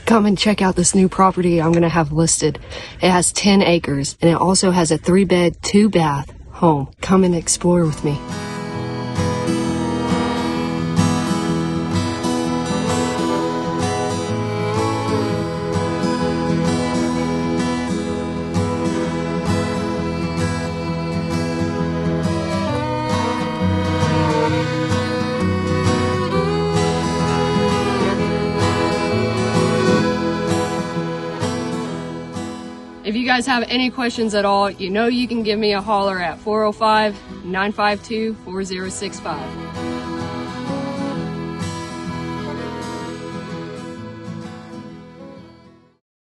Come and check out this new property I'm gonna have listed. It has 10 acres and it also has a 3-bed, 2-bath home. Come and explore with me. If you guys have any questions at all, you know you can give me a holler at 405-952-4065.